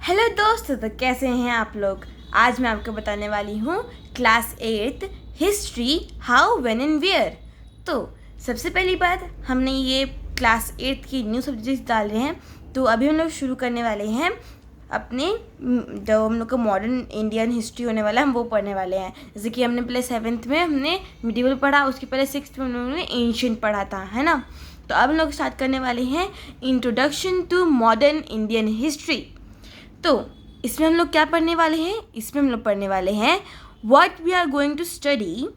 Hello दोस्तों, तो कैसे हैं आप लोग। आज मैं आपको बताने वाली हूँ class 8 history how when and where. तो सबसे पहली बात, हमने ये क्लास 8 की न्यू सब्जेक्ट्स डाल रहे हैं। तो अभी हम लोग शुरू करने वाले हैं अपने जो हम लोग का मॉडर्न इंडियन हिस्ट्री होने वाला है, हम वो पढ़ने वाले हैं। जैसे कि हमने पहले 7th में हमने मिडिवल पढ़ा, उसके पहले 6th में हमने एंशिएंट पढ़ा था, है ना। तो अब हम लोग स्टार्ट करने वाले हैं introduction to modern Indian history. तो इसमें हम लोग क्या पढ़ने वाले हैं, इसमें हम लोग पढ़ने वाले हैं what we are going to study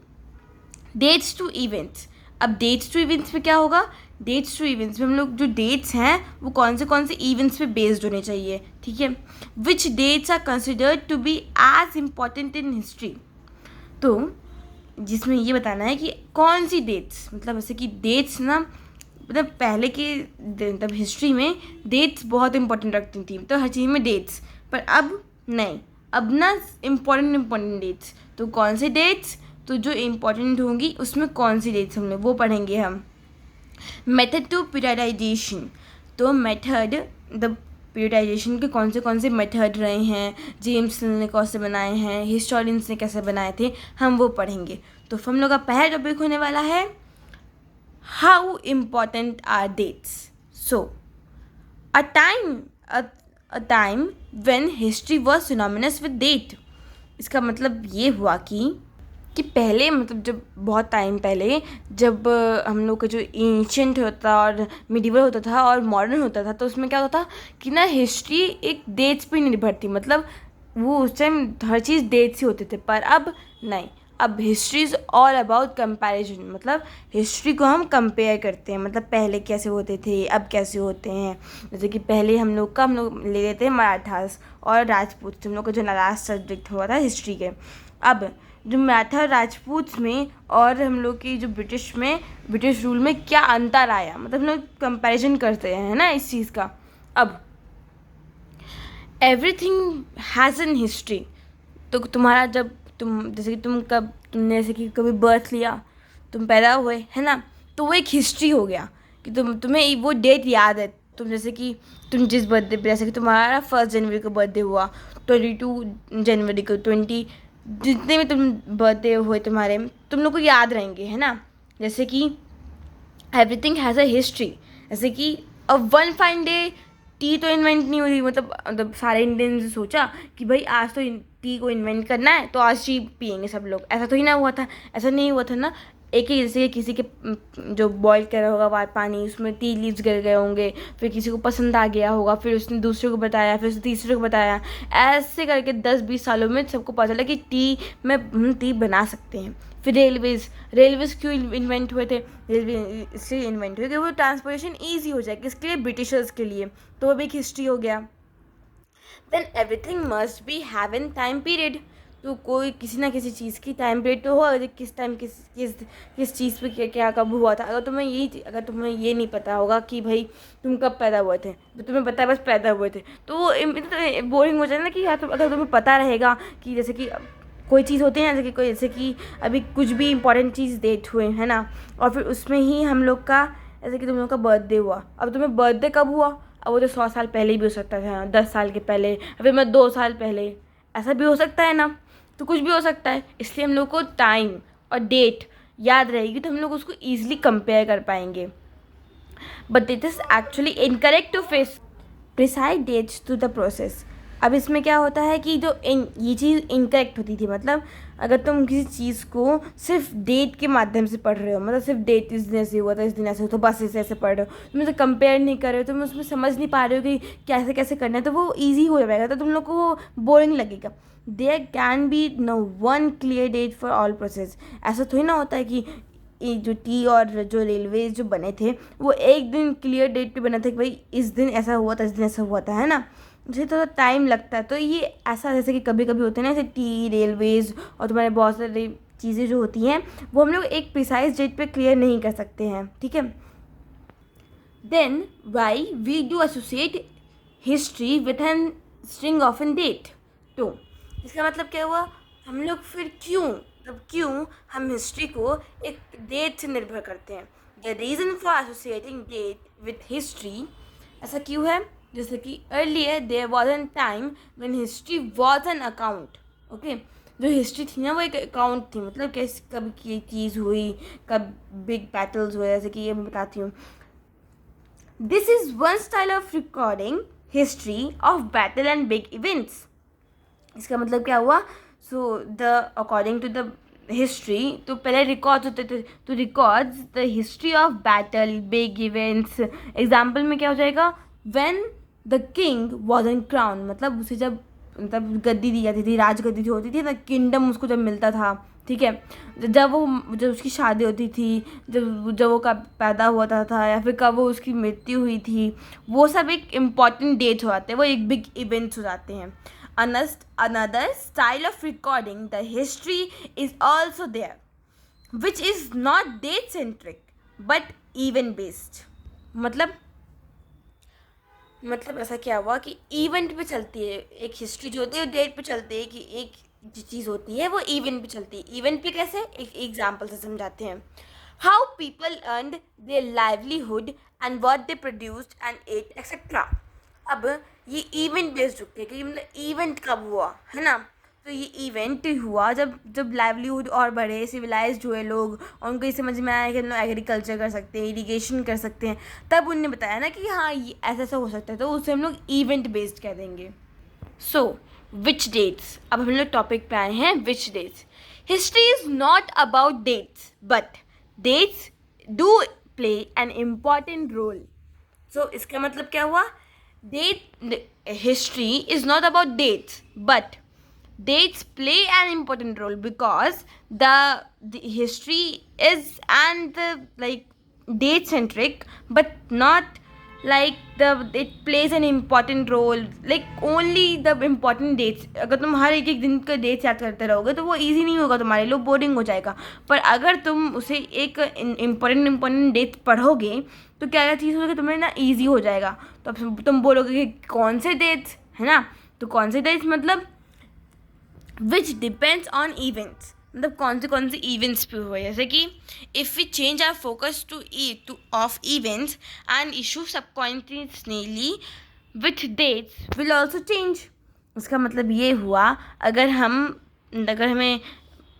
dates to events. अब डेट्स टू इवेंट्स में क्या होगा, डेट्स टू इवेंट्स में हम लोग जो डेट्स हैं वो कौन से इवेंट्स पे बेस्ड होने चाहिए, ठीक है। Which dates are considered to be as important in history. तो जिसमें ये बताना है कि कौन सी डेट्स, मतलब जैसे कि डेट्स ना, मतलब पहले के मतलब हिस्ट्री में डेट्स बहुत इंपॉर्टेंट रखती थी, तो हर चीज़ में डेट्स। पर अब नहीं, अब ना इम्पॉर्टेंट डेट्स। तो कौन से डेट्स, तो जो इम्पॉर्टेंट होंगी उसमें कौन सी डेट्स हमने वो पढ़ेंगे हम। Method to periodisation. तो मेथड, द पीरियडाइजेशन के कौन से मेथड रहे हैं, जेम्स ने कैसे बनाए हैं, हिस्टोरियंस ने कैसे बनाए थे, हम वो पढ़ेंगे। तो हम लोग का पहला टॉपिक होने वाला है how important are dates. So a time when history was synonymous with date. इसका मतलब ये हुआ कि पहले, मतलब जब बहुत टाइम पहले, जब हम लोग का जो एंशिएंट होता और मिडिवल होता था और मॉडर्न होता था, तो उसमें क्या होता था कि ना हिस्ट्री एक डेट्स पे निर्भर थी। मतलब वो उस टाइम हर चीज़ डेट्स ही होते थे। पर अब नहीं, अब history is all about comparison. मतलब हिस्ट्री को हम कंपेयर करते हैं, मतलब पहले कैसे होते थे अब कैसे होते हैं। जैसे कि पहले हम लोग ले लेते हैं मराठास और राजपूत, हम लोग का जो लास्ट सब्जेक्ट हुआ था हिस्ट्री के। अब जो मराठा राजपूत में और हम लोग की जो ब्रिटिश रूल में क्या अंतर आया, मतलब हम लोग कंपेरिजन करते हैं, है ना, इस चीज़ का। अब एवरीथिंग हैज़ एन हिस्ट्री। तो तुम्हारा जब जैसे कि तुमने जैसे कि कभी बर्थ लिया, तुम पैदा हुए, है ना, तो वो एक हिस्ट्री हो गया कि तुम्हें वो डेट याद है। तुम जैसे कि तुम जिस बर्थडे पे, जैसे कि तुम्हारा 1 जनवरी को बर्थडे हुआ, 22 जनवरी को, 20, जितने भी तुम बर्थडे हुए तुम्हारे, तुम लोग को याद रहेंगे, है ना। जैसे कि एवरीथिंग हैज़ अ हिस्ट्री। जैसे कि अब वन फाइन डे टी तो इन्वेंट नहीं हुई, मतलब सारे इंडियंस ने सोचा कि भाई आज तो टी को इन्वेंट करना है, तो आज टी पियेंगे सब लोग। ऐसा तो ही ना हुआ था, ऐसा नहीं हुआ था ना। एक ही, जैसे किसी के जो बॉईल करा होगा पानी, उसमें टी लीव्स गिर गए होंगे, फिर किसी को पसंद आ गया होगा, फिर उसने दूसरे को बताया, फिर उसने तीसरे को बताया, ऐसे करके 10-20 सालों में सबको पता चला कि टी में हम टी बना सकते हैं। फिर रेलवेज़ क्यों इन्वेंट हुए थे, रेलवे इसलिए इन्वेंट हुए कि वो ट्रांसपोर्टेशन ईजी हो जाए, किसके लिए, ब्रिटिशर्स के लिए। तो वो भी एक हिस्ट्री हो गया। Then everything must be have an time period. तो कोई किसी ना किसी चीज़ की टाइम पीरियड तो हो, किस टाइम किस चीज़ पे क्या क्या कब हुआ था। अगर तुम्हें ये नहीं पता होगा कि भाई तुम कब पैदा हुए थे, तो तुम्हें पता है बस पैदा हुए थे, तो वो बोरिंग हो जाए ना। कि यार अगर तुम्हें पता रहेगा कि जैसे कि कोई चीज़ होती है ना, जैसे कि अभी कुछ भी इंपॉर्टेंट चीज़ डेट हुए, है ना, और फिर उसमें ही हम लोग का, जैसे कि तुम लोग का बर्थडे हुआ, अब तुम्हें बर्थडे कब हुआ, अब वो तो 100 साल पहले भी हो सकता था, 10 साल के पहले, फिर मैं 2 साल पहले, ऐसा भी हो सकता है ना। तो कुछ भी हो सकता है, इसलिए हम लोग को टाइम और डेट याद रहेगी, तो हम लोग उसको ईजिली कंपेयर कर पाएंगे। But it is actually incorrect to face precise dates to the process. अब इसमें क्या होता है कि ये चीज़ इनकरेक्ट होती थी। मतलब अगर तुम किसी चीज़ को सिर्फ डेट के माध्यम से पढ़ रहे हो, मतलब सिर्फ डेट इस दिन ऐसे हुआ था, इस दिन ऐसे हुआ, तो बस ऐसे पढ़ रहे हो, तुम उसे कंपेयर नहीं कर रहे हो, तुम उसमें समझ नहीं पा रहे हो कि कैसे कैसे करना है, तो वो ईजी हो जाएगा, तो तुम लोग को वो बोरिंग लगेगा। There can be no one clear date for all process. ऐसा थोड़ी ना होता है कि ये जो टी और जो रेलवे जो बने थे वो एक दिन क्लियर डेट पे बना था कि भाई इस दिन ऐसा हुआ था, इस दिन ऐसा हुआ था, है ना। मुझे थोड़ा टाइम लगता है। तो ये ऐसा, जैसे कि कभी कभी होते हैं ना, जैसे टी, रेलवेज़ और तुम्हारे बहुत सारी चीज़ें जो होती हैं, वो हम लोग एक प्रिसाइज डेट पे क्लियर नहीं कर सकते हैं, ठीक है। Then why we do associate history with an string of an date. तो इसका मतलब क्या हुआ, हम लोग फिर क्यों हम हिस्ट्री को एक डेट से निर्भर करते हैं। The reason for associating date with history, ऐसा क्यों है, जैसे कि earlier there was an time when history was an account. Okay, जो हिस्ट्री थी ना वो एक अकाउंट थी, मतलब कैसे कब ये चीज़ हुई, कब बिग बैटल्स हुए, जैसे कि ये मैं बताती हूँ. This is one style of recording history of battle and big events. इसका मतलब क्या हुआ? So the according to the history, तो पहले रिकॉर्ड्स होते थे, तो records the history of battle, big events. Example में क्या हो जाएगा? When the king was an crown, मतलब उसे जब मतलब गद्दी दी जाती थी, राजगद्दी जो होती थी ना, किंगडम उसको जब मिलता था, ठीक है, जब उसकी शादी होती थी, जब वो कब पैदा हुआ था या फिर कब वो उसकी मृत्यु हुई थी, वो सब एक इम्पॉर्टेंट डेट हो जाते हैं, वो एक बिग इवेंट्स हो जाते हैं. Another style of recording the history is also there, which is not date centric but event based. मतलब ऐसा क्या हुआ कि इवेंट पे चलती है. एक हिस्ट्री जो होती है डेट पे चलती है, कि एक जो चीज़ होती है वो इवेंट पे चलती है. इवेंट पे कैसे? एक एग्जाम्पल से समझाते हैं. How people earned their livelihood and what they produced and at etcetera. अब ये इवेंट बेस्ड होते हैं कि मतलब इवेंट कब हुआ, है ना? तो ये इवेंट हुआ जब लाइवलीहुड और बढ़े, सिविलाइज्ड हुए लोग, और उनको ये समझ में आया कि हम लोग एग्रीकल्चर कर सकते हैं, इरीगेशन कर सकते हैं, तब उनने बताया ना कि हाँ ये ऐसा ऐसा हो सकता है, तो उसे हम लोग इवेंट बेस्ड कह देंगे. सो विच डेट्स, अब हम लोग टॉपिक पे आए हैं which dates. History is not about dates but dates do play an important role. So इसका मतलब क्या हुआ? History is not about dates, but dates play an important role because the history is and like date centric, but not like it plays an important role like only the important dates. अगर तुम हर एक दिन का dates याद करते रहोगे तो वो इजी नहीं होगा तुम्हारे लिए, बोरिंग हो जाएगा. पर अगर तुम उसे एक इम्पोर्टेंट डेट पढ़ोगे तो क्या क्या चीज़ होगी, तुम्हें ना ईजी हो जाएगा. तो अब तुम बोलोगे कि कौन से डेट्स, है ना? तो कौन से डेट्स मतलब विच डिपेंड्स ऑन इवेंट्स, मतलब कौन से इवेंट्स पे हुए. जैसे कि if we change our focus to of events and issue subcontinuously with dates will also change. इसका मतलब ये हुआ, अगर हमें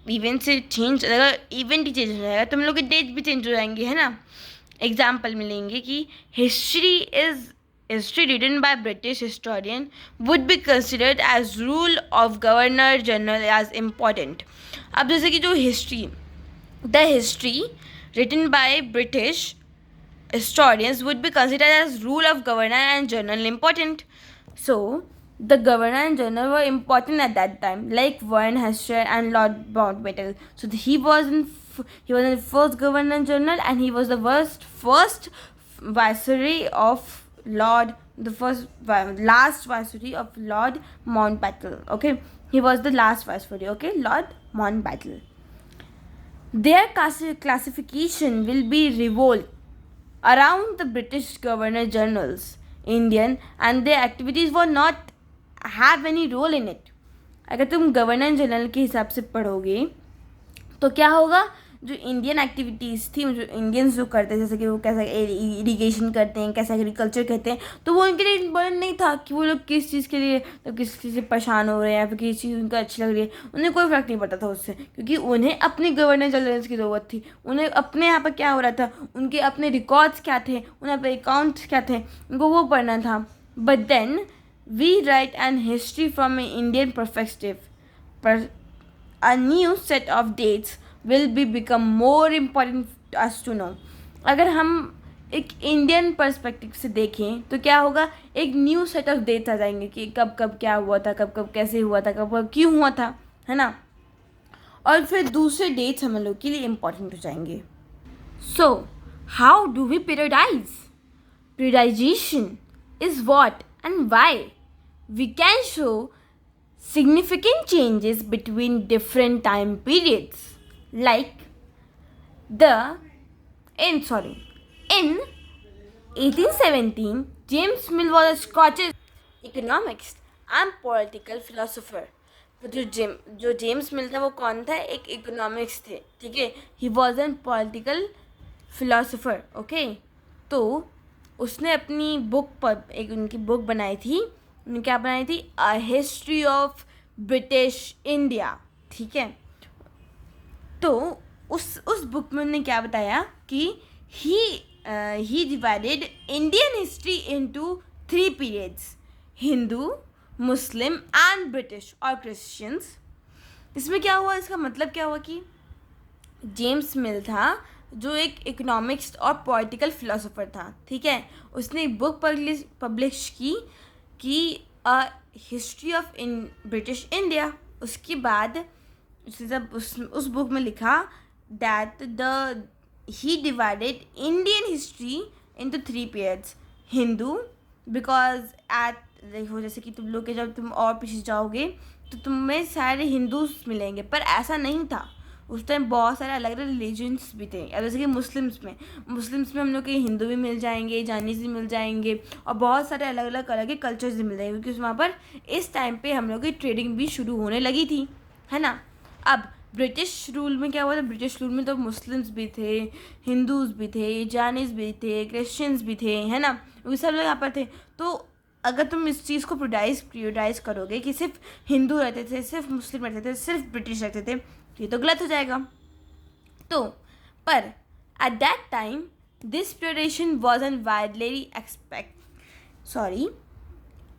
इवेंट से चेंज, अगर इवेंट ही चेंज हो जाएगा तो हम लोग के डेट भी चेंज हो जाएंगे, है ना? एग्जाम्पल मिलेंगे कि history written by British historian would be considered as rule of governor general as important. अब जैसे कि जो the history written by British historians would be considered as rule of governor and general important. So the governor and general were important at that time, like Warren Hastings and Lord Mountbatten. So he was the first governor general, and he was the first viceroy of last viceroy of Lord Mountbatten. Okay, he was the last viceroy. Okay, Lord Mountbatten. Their classification will be revolved around the British Governor Generals, Indian, and their activities were not have any role in it. अगर तुम governor general के हिसाब से पढ़ोगे तो क्या होगा? जो इंडियन एक्टिविटीज़ थी, जो इंडियंस जो करते हैं, जैसे कि वो कैसा इरीगेशन करते हैं, कैसा एग्रीकल्चर करते हैं, तो वो उनके लिए इम्पोर्टेंट नहीं था कि वो लोग किस चीज़ के लिए, तो किस चीज़ से परेशान हो रहे हैं या फिर किस चीज़ उनको अच्छी लग रही है. उन्हें कोई फ़र्क नहीं पड़ता था उससे, क्योंकि उन्हें अपनी गवर्नर जनरल की ज़रूरत थी. उन्हें अपने यहाँ पर क्या हो रहा था, उनके अपने रिकॉर्ड्स क्या थे, उन्हें अपने अकाउंट्स क्या थे, उनको वो पढ़ना था. But then we write an history from an Indian perspective. A new set of dates will become more important to us to know. अगर हम एक इंडियन पर्सपेक्टिव से देखें तो क्या होगा? एक न्यू सेट ऑफ डेट्स आ जाएंगे कि कब कब क्या हुआ था, कब कब कैसे हुआ था, कब कब क्यों हुआ था, है ना? और फिर दूसरे डेट्स हम लोग के लिए इम्पोर्टेंट हो जाएंगे. So how do we periodise? Periodization is what and why we can show significant changes between different time periods, like in 1817 James Mill was a Scottish economist and political philosopher. तो जो James मिल था वो कौन था? एक economics थे, ठीक है. He was an political philosopher. Okay, तो उसने अपनी बुक पर एक उनकी बुक बनाई थी, उन्होंने क्या बनाई थी, a history of British India, ठीक है। तो उस बुक में उन्होंने क्या बताया कि he divided Indian history into 3 periods, Hindu, Muslim and British और क्रिश्चियंस। इसमें क्या हुआ, इसका मतलब क्या हुआ कि जेम्स मिल था जो एक इकोनॉमिक्स और पॉलिटिकल फिलोसोफर था, ठीक है। उसने एक बुक पब्लिश की कि a history of in British India. उसके बाद उसने जब उस बुक में लिखा that the he divided Indian history into 3 periods, Hindu because at देखो जैसे कि तुम लोग के जब तुम और पीछे जाओगे तो तुम्हें सारे हिंदूज मिलेंगे, पर ऐसा नहीं था। उस टाइम बहुत सारे अलग अलग रिलीजन्स भी थे, जैसे कि मुस्लिम्स में हम लोग के हिंदू भी मिल जाएंगे, जानीज भी मिल जाएंगे और बहुत सारे अलग अलग अलग के कल्चर्स भी मिल जाएंगे, क्योंकि वहाँ पर इस टाइम पे हम लोग की ट्रेडिंग भी शुरू होने लगी थी, है ना। अब ब्रिटिश रूल में क्या हुआ था, ब्रिटिश रूल में तो मुस्लिम्स भी थे, हिंदूज भी थे, जानीज भी थे, क्रिश्चियंस भी थे, है ना, वो सब लोग यहाँ पर थे। तो अगर तुम इस चीज़ को प्रियोडाइज करोगे कि सिर्फ हिंदू रहते थे, सिर्फ मुस्लिम रहते थे, सिर्फ ब्रिटिश रहते थे, तो ये तो गलत हो जाएगा। तो पर at that time this periodisation wasn't widely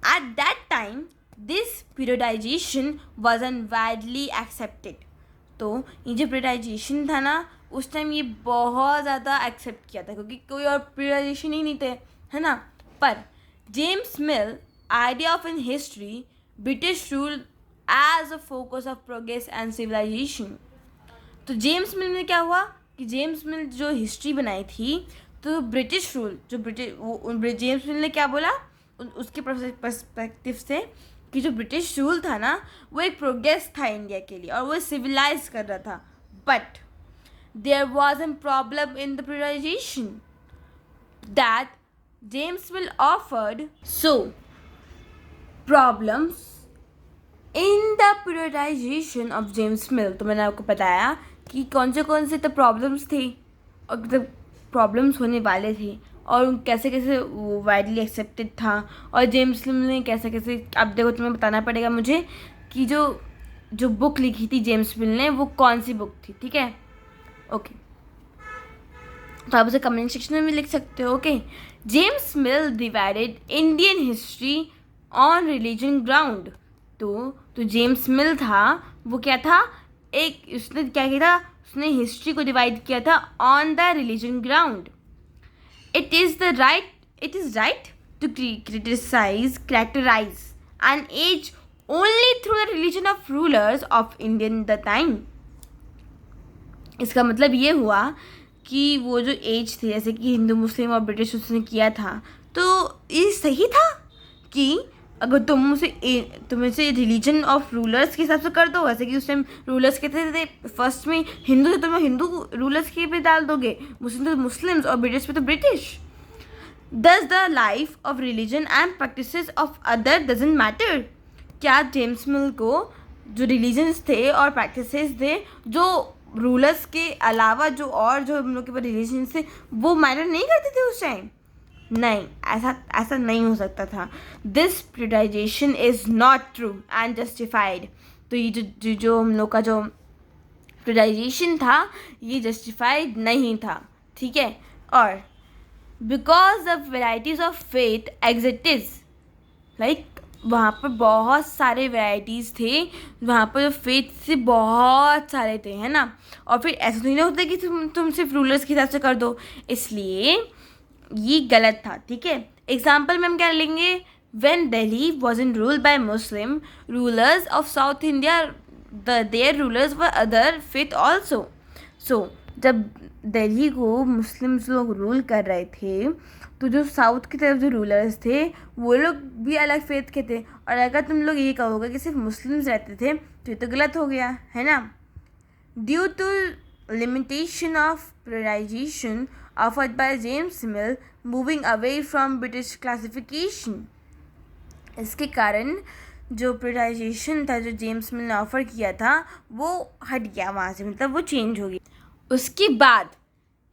at that time this periodization wasn't widely accepted। तो ये जो periodization था ना, उस टाइम ये बहुत ज़्यादा एक्सेप्ट किया था क्योंकि कोई और periodization ही नहीं थे, है ना। पर James Mill idea of in history British rule as a focus of progress and civilisation. तो जेम्स मिल में क्या हुआ कि जेम्स मिल जो हिस्ट्री बनाई थी, तो ब्रिटिश रूल जो जेम्स मिल ने क्या बोला उसके पर्सपेक्टिव से कि जो ब्रिटिश रूल था ना वो एक प्रोग्रेस था इंडिया के लिए और वो सिविलाइज कर रहा था। But there was an problem in the periodisation that James Mill offered. So problems in the periodisation of James Mill, तो मैंने आपको बताया कि कौन से तो प्रॉब्लम्स थे और जब प्रॉब्लम्स होने वाले थे और कैसे कैसे वो वाइडली एक्सेप्टेड था और जेम्स मिल ने कैसे कैसे, अब देखो तुम्हें बताना पड़ेगा मुझे कि जो बुक लिखी थी जेम्स मिल ने वो कौन सी बुक थी, ठीक है। ओके, तो आप उसे कमेंट सेक्शन में भी लिख सकते हो। Okay, James mill divided Indian history on religion ground. तो जेम्स मिल था वो क्या था, उसने क्या किया था, उसने हिस्ट्री को डिवाइड किया था on the religion ground. It is right to characterize an age only through the religion of rulers of Indian the time। इसका मतलब ये हुआ कि वो जो एज थी जैसे कि हिंदू, मुस्लिम और ब्रिटिश उसने किया था, तो ये सही था कि अगर तुम उसे रिलीजन ऑफ रूलर्स के हिसाब से कर दो, जैसे कि उस टाइम रूलर्स कहते थे फर्स्ट में हिंदू थे तो मैं हिंदू रूलर्स के पे डाल दोगे, मुस्लिम तो मुस्लिम्स और ब्रिटिश पे तो British. Does the life of religion and practices of other doesn't matter? क्या जेम्स मिल को जो रिलीजन्स थे और प्रैक्टिसेस थे जो रूलर्स के अलावा जो हम लोग के पास रिलीजन्स थे वो मैटर नहीं करते थे उस टाइम? नहीं, ऐसा नहीं हो सकता था। This periodisation is not true and justified. तो ये जो हम लोग का जो प्रियोडाइजेशन था ये जस्टिफाइड नहीं था, ठीक है। और because the varieties of faith exists, like वहाँ पर बहुत सारे वेराइटीज़ थे, वहाँ पर जो फेथ से बहुत सारे थे, है ना। और फिर ऐसा नहीं होता कि तुम सिर्फ रूलर्स के हिसाब से कर दो, इसलिए ये गलत था, ठीक है। एग्जाम्पल में हम क्या लेंगे, when Delhi wasn't ruled by Muslim rulers of south India there rulers were other faith also. So जब दिल्ली को मुस्लिम्स लोग रूल कर रहे थे तो जो साउथ की तरफ जो रूलर्स थे वो लोग भी अलग फेथ के थे। और अगर तुम लोग ये कहोगे कि सिर्फ मुस्लिम्स रहते थे तो ये तो गलत हो गया, है ना। Due to limitation of periodisation offered by James Mill, moving away from British classification। इसके कारण जो प्रियोडाइजेशन था जो जेम्स मिल ने ऑफ़र किया था वो हट गया वहाँ से, मतलब वो चेंज हो गया। उसके बाद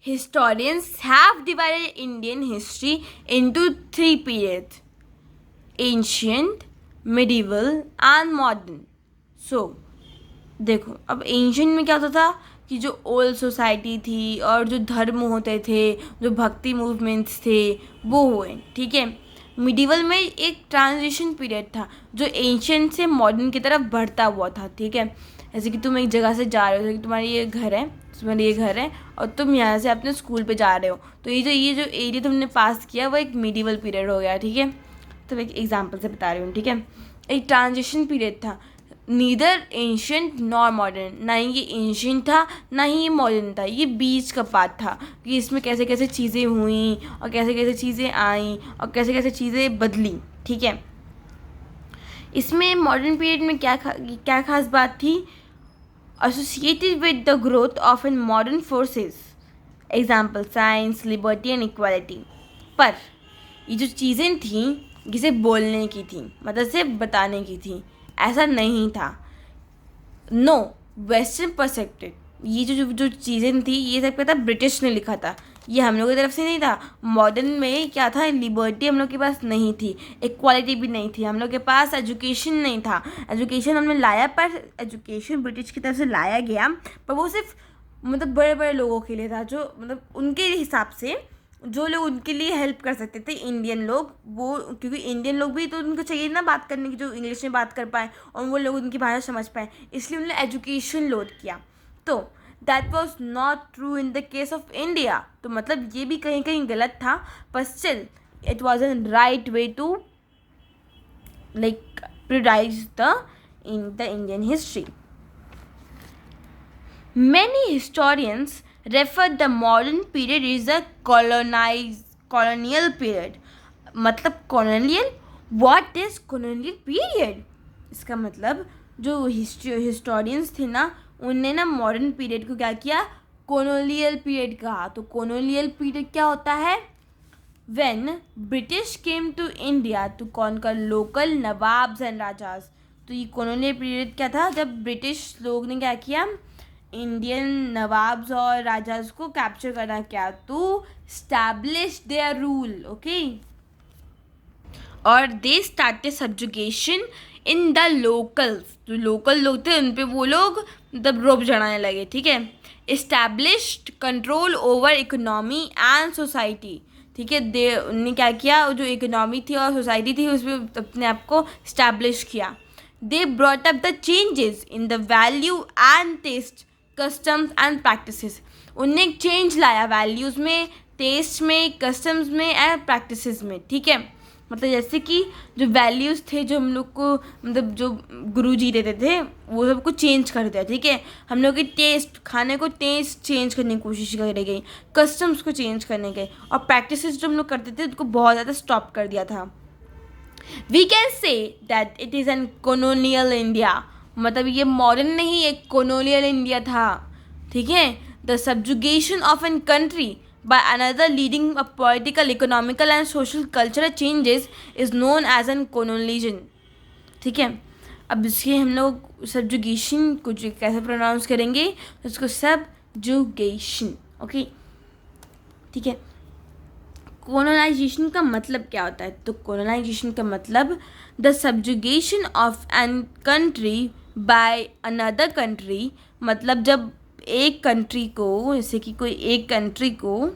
historians have divided Indian history into three periods: ancient, medieval and modern. So देखो, अब एंशियंट में क्या होता था कि जो ओल्ड सोसाइटी थी और जो धर्म होते थे, जो भक्ति मूवमेंट्स थे, वो हुए, ठीक है. मिडिवल में एक ट्रांजिशन पीरियड था जो एंशियंट से मॉडर्न की तरफ बढ़ता हुआ था, ठीक है. जैसे कि तुम एक जगह से जा रहे हो, जैसे कि तुम्हारा ये घर है और तुम यहाँ से अपने स्कूल पे जा रहे हो, तो ये जो एरिया तुमने पास किया वो एक मिडिवल पीरियड हो गया, ठीक है. तो एक एग्जाम्पल से बता रही हूँ, ठीक है. एक ट्रांजिशन पीरियड था, नीदर एंशियंट नॉर मॉडर्न, ना ही ये एंशियंट था ना ही ये मॉडर्न था, ये बीच का पार्ट था कि इसमें कैसे कैसे चीज़ें हुई और कैसे कैसे चीज़ें आई और कैसे कैसे चीज़ें बदली, ठीक है. इसमें मॉडर्न पीरियड में क्या खास बात थी? Associated with the growth of an modern forces, example science, liberty and equality. पर ये जो चीज़ें थी ये सिर्फ बोलने की थी, मतलब सिर्फ बताने की थी, ऐसा नहीं था. नो, वेस्टर्न परस्पेक्टिव, ये जो चीज़ें थी ये सब क्या था, ब्रिटिश ने लिखा था, ये हम लोग की तरफ से नहीं था. मॉडर्न में क्या था, लिबर्टी हम लोग के पास नहीं थी, इक्वालिटी भी नहीं थी, हम लोग के पास एजुकेशन नहीं था. एजुकेशन हमने लाया, पर एजुकेशन ब्रिटिश की तरफ से लाया गया, पर वो सिर्फ मतलब बड़े बड़े लोगों के लिए था, जो मतलब उनके हिसाब से जो लोग उनके लिए हेल्प कर सकते थे, इंडियन लोग, वो क्योंकि इंडियन लोग भी तो उनको चाहिए ना बात करने की, जो इंग्लिश में बात कर पाए और वो लोग उनकी भाषा समझ पाए, इसलिए उन्होंने एजुकेशन लोड किया. तो that was not true in the case of India. तो मतलब ये भी कहीं कहीं गलत था, पर still it was an right way to like periodise the Indian history. Many historians refer the modern period is a colonial period. मतलब colonial? What is colonial period? इसका मतलब जो historians थे ना, उनने ना modern period को क्या किया, colonial period कहा. तो colonial period क्या होता है? When British came to India to conquer local nawabs and राजाज. तो ये colonial period क्या था, जब ब्रिटिश लोग ने क्या किया, इंडियन नवाब्स और राजाज को कैप्चर करना, क्या, to establish their rule, okay. और they started subjugation in the locals, जो लोकल लोग थे उन पे वो लोग मतलब रोब चढ़ाने लगे, ठीक है. Established control over economy and society, ठीक है. उनने क्या किया, जो इकोनॉमी थी और सोसाइटी थी उसमें अपने आप को इस्टेब्लिश किया. They brought up the changes in the value and taste, customs and practices. उनने एक चेंज लाया वैल्यूज़ में, टेस्ट में, कस्टम्स में एंड प्रैक्टिसेस में, ठीक है. मतलब जैसे कि जो वैल्यूज़ थे, जो हम लोग को मतलब जो गुरुजी देते थे, वो सब कुछ चेंज कर दिया, ठीक है. हम लोग की टेस्ट, खाने को टेस्ट चेंज करने की कोशिश करी गई, कस्टम्स को चेंज करने गए, और प्रैक्टिसेस जो हम लोग करते थे उनको बहुत ज़्यादा स्टॉप कर दिया था. We can say that it is an colonial India. मतलब ये मॉडर्न नहीं, एक कॉलोनियल इंडिया था, ठीक है. The subjugation of an country by another leading a political, economical and social cultural changes is known as an colonialism, ठीक है. अब इसके हम लोग सब्जुगेशन को जो कैसे प्रोनाउंस करेंगे, उसको सब्जुगेशन, ओके, ठीक है. कॉलोनाइजेशन का मतलब क्या होता है? तो कॉलोनाइजेशन का मतलब the subjugation of an country by another country. मतलब जब एक कंट्री को, जैसे कि कोई एक कंट्री को,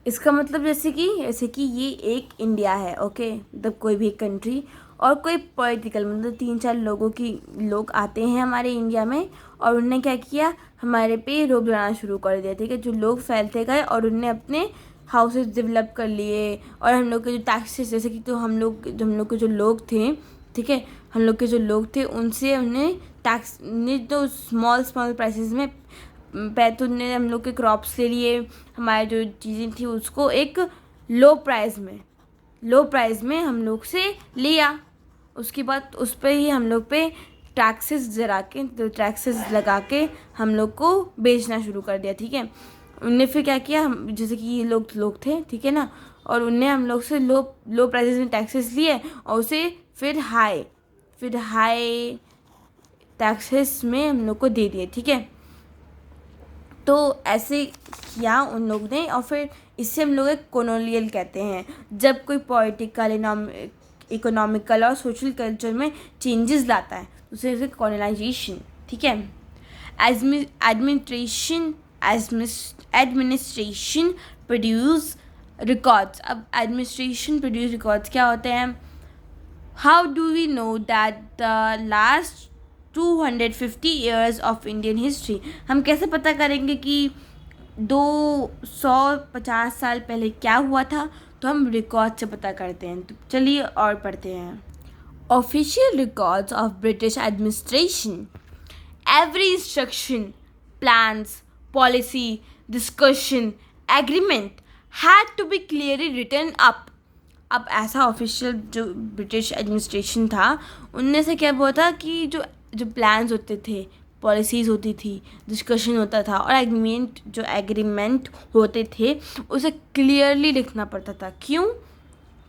इसका मतलब जैसे कि ये एक इंडिया है, ओके. मतलब कोई भी कंट्री और कोई पॉलिटिकल, मतलब 3-4 लोग आते हैं हमारे इंडिया में और उनने क्या किया, हमारे पे रोक लगाना शुरू कर दिया, ठीक है. जो लोग फैलते गए और उनने अपने हाउसेस डेवलप कर लिए, और हम लोग के जो टैक्सेस, जैसे कि तो हम लोग के जो लोग थे, ठीक है, हम लोग के जो लोग थे उनसे उन्हें टैक्स ने तो स्मॉल प्राइसेस में तो उनने हम लोग के क्रॉप्स ले लिए, हमारे जो चीज़ें थी उसको एक लो प्राइस में हम लोग से लिया. उसके बाद उस पर ही हम लोग पे टैक्सेस लगा के हम लोग को बेचना शुरू कर दिया, ठीक है. उनने फिर क्या किया, हम जैसे कि ये लोग थे, ठीक है ना, और उनने हम लोग से लो प्राइसेस में टैक्सेस लिए और उसे फिर हाई टैक्सेस में हम लोग को दे दिए, ठीक है. तो ऐसे किया उन लोग ने, और फिर इससे हम लोग एक कॉलोनियल कहते हैं, जब कोई पॉलिटिकल, इकोनॉमिकल और सोशल कल्चर में चेंजेस लाता है उसे कॉलोनाइजेशन, ठीक है। Administration administration produce records. अब एडमिनिस्ट्रेशन प्रोड्यूस रिकॉर्ड्स क्या होते हैं? How do we know that the last 250 years of Indian history, हम कैसे पता करेंगे कि 250 साल पहले क्या हुआ था? तो हम रिकॉर्ड से पता करते हैं। तो चलिए और पढ़ते हैं। Official records of British administration, every instruction, plans, policy, discussion, agreement had to be clearly written up. अब ऐसा ऑफिशियल जो ब्रिटिश एडमिनिस्ट्रेशन था, उनमें से क्या हुआ था कि जो प्लान्स होते थे, पॉलिसीज़ होती थी, डिस्कशन होता था, और एग्रीमेंट होते थे, उसे क्लियरली लिखना पड़ता था। क्यों?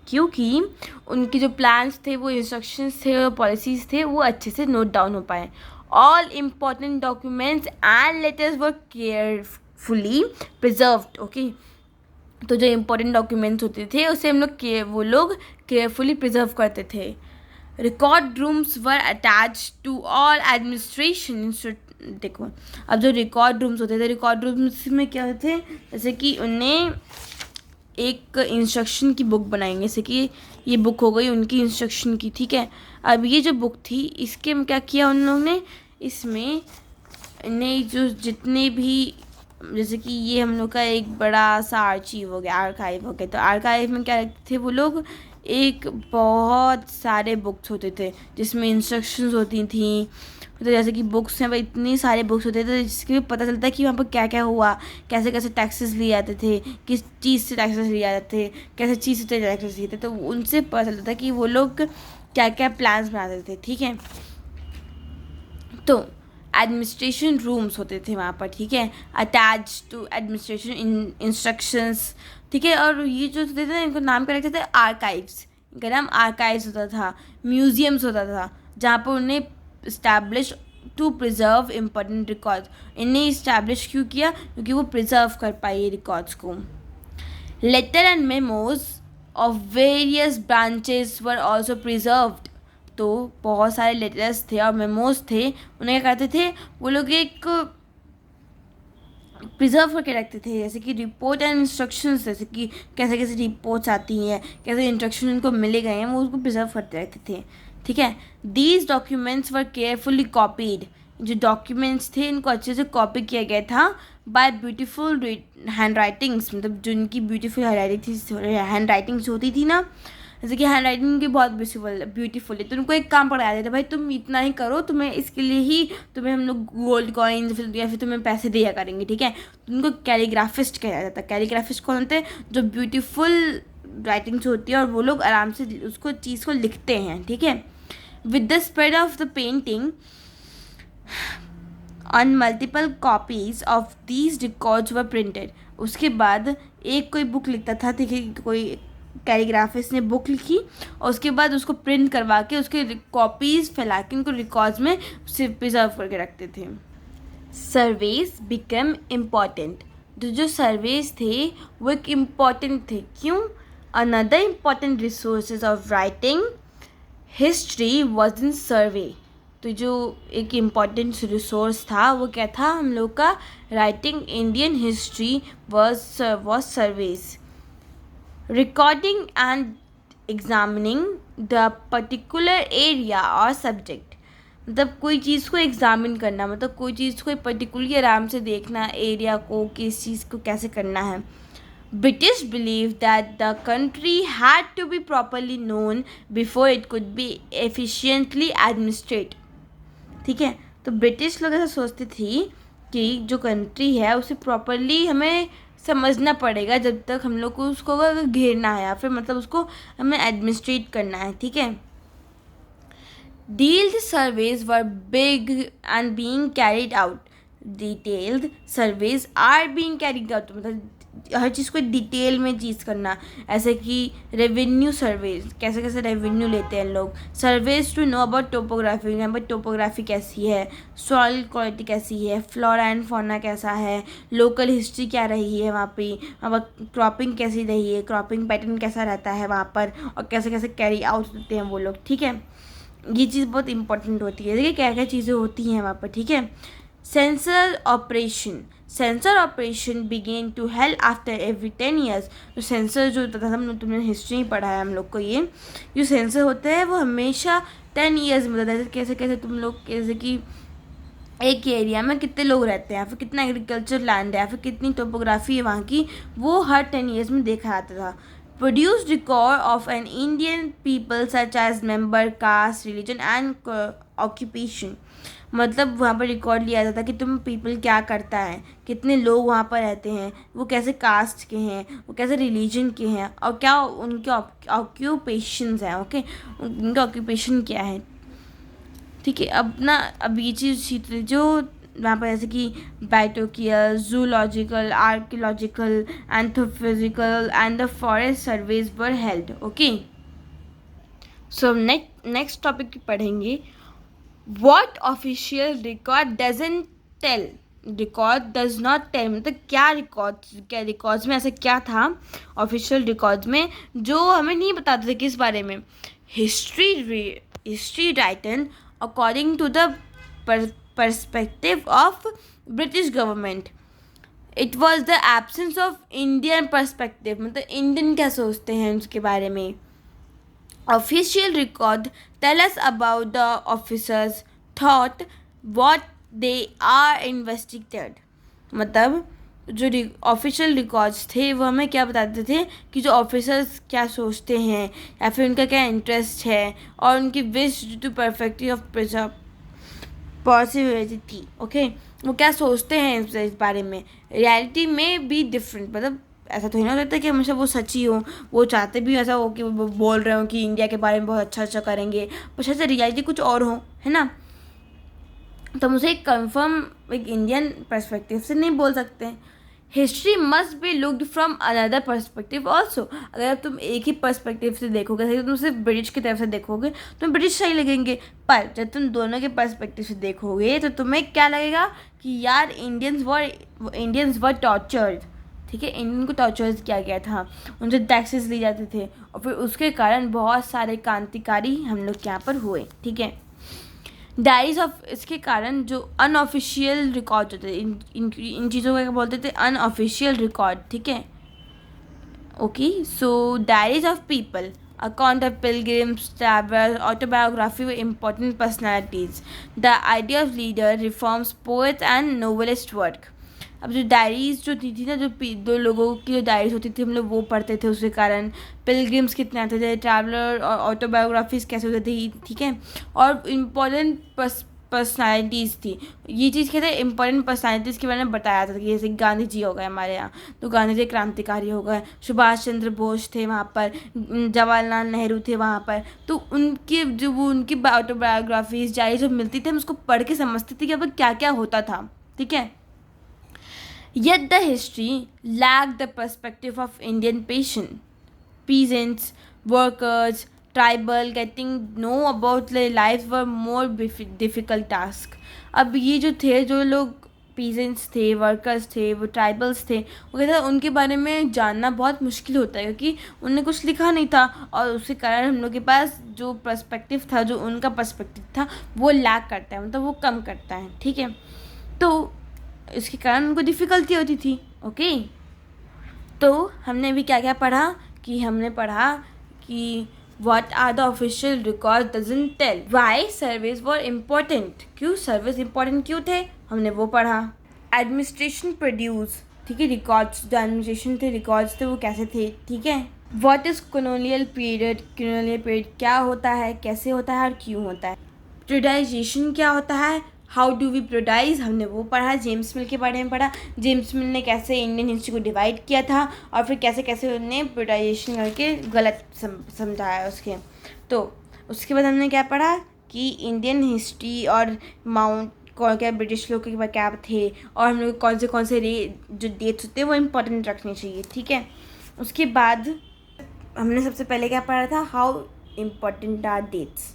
क्योंकि उनकी जो प्लान्स थे, वो इंस्ट्रक्शंस थे और पॉलिसीज़ थे, वो अच्छे से नोट डाउन हो पाए। All important documents and letters were carefully preserved. Okay, तो जो इम्पोर्टेंट डॉक्यूमेंट्स होते थे उसे वो लोग केयरफुली प्रिजर्व करते थे। Record rooms were attach to all administration. देखो, अब जो रिकॉर्ड रूम्स होते थे, रिकॉर्ड रूम्स में क्या होते थे, जैसे कि उन्हें एक इंस्ट्रक्शन की बुक बनाएंगे, जैसे कि ये बुक हो गई उनकी इंस्ट्रक्शन की, ठीक है। अब ये जो बुक थी, इसके में क्या किया उन लोगों ने, इसमें इन्हें जो जितने भी, जैसे कि ये हम लोग का एक बड़ा सा आर्चीव हो गया, आर्काइव हो गया, तो आर्काइव में क्या रखते थे वो लोग, एक बहुत सारे बुक्स होते थे जिसमें इंस्ट्रक्शंस होती थी। तो जैसे कि बुक्स हैं, वह इतने सारे बुक्स होते थे जिसके भी पता चलता है कि वहाँ पर क्या क्या हुआ, कैसे कैसे टैक्सेस लिए जाते थे, किस चीज़ से टैक्सेस लिए जाते थे, कैसे चीज़ से टैक्सेस लिए थे, तो उनसे पता चलता था कि वो लोग क्या क्या प्लान्स बनाते थे, ठीक है। तो एडमिनिस्ट्रेशन रूम्स होते थे वहाँ पर, ठीक है, अटैच टू एडमिनिस्ट्रेशन इंस्ट्रक्शंस, ठीक है। और ये जो होते थे इनको नाम क्या रखते थे, आर्काइव्स, इनका नाम आर्काइव्स होता था। म्यूजियम्स होता था जहाँ पर उन्हें establish to preserve important records. इन्हें इस्टेब्लिश क्यों किया? क्योंकि वो प्रिजर्व कर पाए ये रिकॉर्ड्स को। Letter and memos of various branches were also preserved. तो बहुत सारे लेटर्स थे और मेमोज थे, उन्हें क्या करते थे वो लोग, एक प्रिजर्व करके रखते थे, जैसे कि रिपोर्ट एंड इंस्ट्रक्शंस, जैसे कि कैसे कैसे रिपोर्ट्स आती हैं, कैसे इंस्ट्रक्शन उनको मिले गए हैं, वो उसको प्रिजर्व करते रहते थे, ठीक है। These documents were carefully copied. जो डॉक्यूमेंट्स थे इनको अच्छे से कॉपी किया गया था बाय ब्यूटीफुल हैंड राइटिंग्स, मतलब जो इनकी ब्यूटीफुल हैंड राइटिंग्स होती थी ना, जैसे कि हैंड राइटिंग की बहुत ब्यूटीफुल है, तो उनको एक काम पकड़ा देते, भाई तुम इतना ही करो, तुम्हें इसके लिए ही तुम्हें हम लोग गोल्ड कॉइन्स या फिर तुम्हें पैसे दिया करेंगे, ठीक है। तो उनको कैलीग्राफिस्ट कहा जाता है। कैलीग्राफिस्ट कौन होते हैं? जो ब्यूटीफुल राइटिंग्स होती है और वो लोग आराम से उसको चीज़ को लिखते हैं, ठीक है। With the spread of the painting on multiple copies of these records were printed. उसके बाद एक कोई बुक लिखता था, ठीक है, कोई कैलीग्राफिस्ट ने बुक लिखी और उसके बाद उसको प्रिंट करवा के उसके कॉपीज़ फैला के उनको रिकॉर्ड्स में उसे प्रिजर्व करके रखते थे। Surveys become important. जो सर्वेज थे वो एक इम्पॉर्टेंट थे। क्यों? Another important resources of writing history was in survey. तो जो एक इम्पॉर्टेंट रिसोर्स था वो क्या था हम लोग का? Writing Indian history was surveys. Recording and examining the particular area और सब्जेक्ट। मतलब कोई चीज़ को एग्जामिन करना, मतलब कोई चीज़ को पर्टिकुलरली आराम से देखना, एरिया को, किस चीज़ को कैसे करना है। British believed that the country had to be properly known before it could be efficiently administered. ठीक है, तो ब्रिटिश लोग ऐसा सोचती थी कि जो कंट्री है उसे प्रॉपरली हमें समझना पड़ेगा जब तक हम लोग को उसको घेरना है या फिर मतलब उसको हमें एडमिनिस्ट्रेट करना है, ठीक है। Detailed surveys were big and being carried out. Detailed surveys are being carried out, मतलब हर चीज़ को डिटेल में चीज़ करना, ऐसे कि रेवेन्यू सर्वेज, कैसे कैसे रेवेन्यू लेते हैं लोग, surveys to know about topography, यहाँ पर टोपोग्राफी कैसी है, सॉइल क्वालिटी कैसी है, फ्लोरा एंड फौना कैसा है, लोकल हिस्ट्री क्या रही है वहाँ पर क्रॉपिंग कैसी रही है, क्रॉपिंग पैटर्न कैसा रहता है वहाँ पर, और कैसे कैसे कैरी आउट होते हैं वो लोग, ठीक है। ये चीज़ बहुत इंपॉर्टेंट होती है, देखिए क्या क्या चीज़ें होती हैं वहाँ पर, ठीक है। Census operation began to help after every 10 years. तो सेंसर जो होता था, हम तुमने हिस्ट्री में पढ़ा है हम लोग को, ये जो सेंसर होता है वो हमेशा 10 ईयर्स में होता है। कैसे कैसे तुम लोग, जैसे कि एक एरिया में कितने लोग रहते हैं, या फिर कितना एग्रीकल्चर लैंड है, या फिर कितनी टोपोग्राफी है वहाँ की, वो हर 10 ईयर्स में देखा जाता था। Produce record of an Indian people such as member, caste, religion and occupation. मतलब वहाँ पर रिकॉर्ड लिया जाता था कि तुम पीपल क्या करता है, कितने लोग वहाँ पर रहते हैं, वो कैसे कास्ट के हैं, वो कैसे रिलीजन के हैं, और क्या उनके ऑक्यूपेशंस हैं, ओके, उनका ऑक्यूपेशन क्या है, ठीक है। अब ये चीज़ जो वहाँ पर जैसे कि botanical, zoological, archaeological, anthropophysical and the forest surveys were held, okay. So next topic पढ़ेंगे, what official record doesn't tell. Record does not tell मतलब क्या रिकॉर्ड्स में ऐसा क्या था ऑफिशियल रिकॉर्ड्स में जो हमें नहीं बताते थे किस बारे में। History written according to the perspective of British government. It was the absence of Indian perspective, मतलब इंडियन क्या सोचते हैं उसके बारे में। Official record tell us about the officers thought what they are investigated, मतलब जो ऑफिशियल रिकॉर्ड्स थे वो हमें क्या बताते थे कि जो ऑफिसर्स क्या सोचते हैं या फिर उनका क्या इंटरेस्ट है और उनकी wish to perfectly of possibility थी, ओके। वो क्या सोचते हैं इस बारे में। रियलिटी में भी डिफरेंट, मतलब ऐसा तो नहीं होता कि हमेशा वो सच ही हो, वो चाहते भी ऐसा हो कि वो बोल रहे हो कि इंडिया के बारे में बहुत अच्छा अच्छा करेंगे, पर शायद रियलिटी कुछ और हो, है ना। तो मुझे एक कंफर्म एक इंडियन पर्सपेक्टिव से नहीं बोल सकते। History must be looked from another perspective also. अगर तुम एक ही पर्सपेक्टिव से देखोगे, जैसे तुम सिर्फ ब्रिटिश की तरफ से देखोगे तो ब्रिटिश सही लगेंगे, पर जब तुम दोनों के पर्सपेक्टिव से देखोगे तो तुम्हें क्या लगेगा कि यार इंडियंस वर टॉर्चर्ड, ठीक है। इंडियन को टॉर्चर्स किया गया था, उनसे टैक्सेस लिए जाते थे और फिर उसके कारण बहुत सारे क्रांतिकारी हम लोग के यहाँ पर हुए, ठीक है। डायरीज ऑफ, इसके कारण जो अनऑफिशियल रिकॉर्ड होते थे, इन चीज़ों को क्या बोलते थे, अनऑफिशियल रिकॉर्ड, ठीक है, okay. So diaries of people, account of pilgrims, travellers, autobiography व important personalities, the idea of leader, reforms, poets and novelist work. अब जो डायरीज जो थी ना, जो दो लोगों की जो डायरीज होती थी हम लोग वो पढ़ते थे, उसके कारण पिलग्रिम्स कितने आते थे, ट्रैवलर और ऑटोबायोग्राफीज कैसे होती थी, ठीक है। और इम्पॉर्टेंट पर्सनैलिटीज़ थी, ये चीज़ कहते हैं इम्पॉर्टेंट पर्सनैलिटीज़ के बारे में बताया जाता था कि जैसे गांधी जी हो गए हमारे यहाँ, तो गांधी जी क्रांतिकारी हो गए, सुभाष चंद्र बोस थे वहाँ पर, जवाहरलाल नेहरू थे वहाँ पर, तो उनकी जो वो उनकी ऑटोबायोग्राफीज डायरी जो मिलती थी हम उसको पढ़ के समझते थे कि अब क्या क्या होता था, ठीक है। Yet the history lacked the perspective of Indian peasants, workers, tribal, getting know about their lives were more difficult task. अब ये जो थे, जो लोग peasants थे, वर्कर्स थे, वो ट्राइबल्स थे, वो कहते हैं उनके बारे में जानना बहुत मुश्किल होता है क्योंकि उनने कुछ लिखा नहीं था और उसके कारण हम लोग के पास जो पर्सपेक्टिव था, जो उनका पर्सपेक्टिव था वो लैक करता है, मतलब वो कम करता है, ठीक है। तो इसके कारण उनको डिफ़िकल्टी होती थी, ओके। तो हमने भी क्या क्या पढ़ा कि हमने पढ़ा कि what are the official record doesn't tell, why surveys were important, क्यों सर्वेज इम्पोर्टेंट क्यों थे, हमने वो पढ़ा। एडमिनिस्ट्रेशन प्रोड्यूस, ठीक है, रिकॉर्ड्स जो एडमिनिस्ट्रेशन थे, रिकॉर्ड्स थे वो कैसे थे, ठीक है। What is colonial period, colonial period क्या होता है, कैसे होता है और क्यों होता है। प्रोडाइजेशन क्या होता है, हाउ डू वी प्रोडाइज, हमने वो पढ़ा। जेम्स मिल के बारे में पढ़ा, जेम्स मिल ने कैसे इंडियन हिस्ट्री को डिवाइड किया था और फिर कैसे कैसे उन्होंने प्रोडाइजेशन करके गलत समझाया उसके। तो उसके बाद हमने क्या पढ़ा कि इंडियन हिस्ट्री और कौन क्या ब्रिटिश लोग के क्या थे, और हम लोग कौन से जो डेट्स होते हैं वो इम्पोर्टेंट रखने चाहिए, ठीक है। उसके बाद हमने सबसे पहले क्या पढ़ा था, हाउ इम्पोर्टेंट आर डेट्स।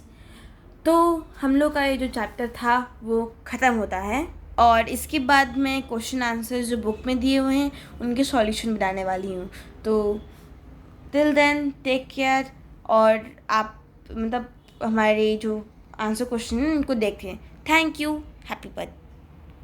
तो हम लोग का ये जो चैप्टर था वो ख़त्म होता है, और इसके बाद मैं क्वेश्चन आंसर्स जो बुक में दिए हुए हैं उनके सॉल्यूशन बनाने वाली हूँ। तो टिल देन टेक केयर, और आप मतलब हमारे जो आंसर क्वेश्चन हैं उनको देखें। Thank you, happy birthday.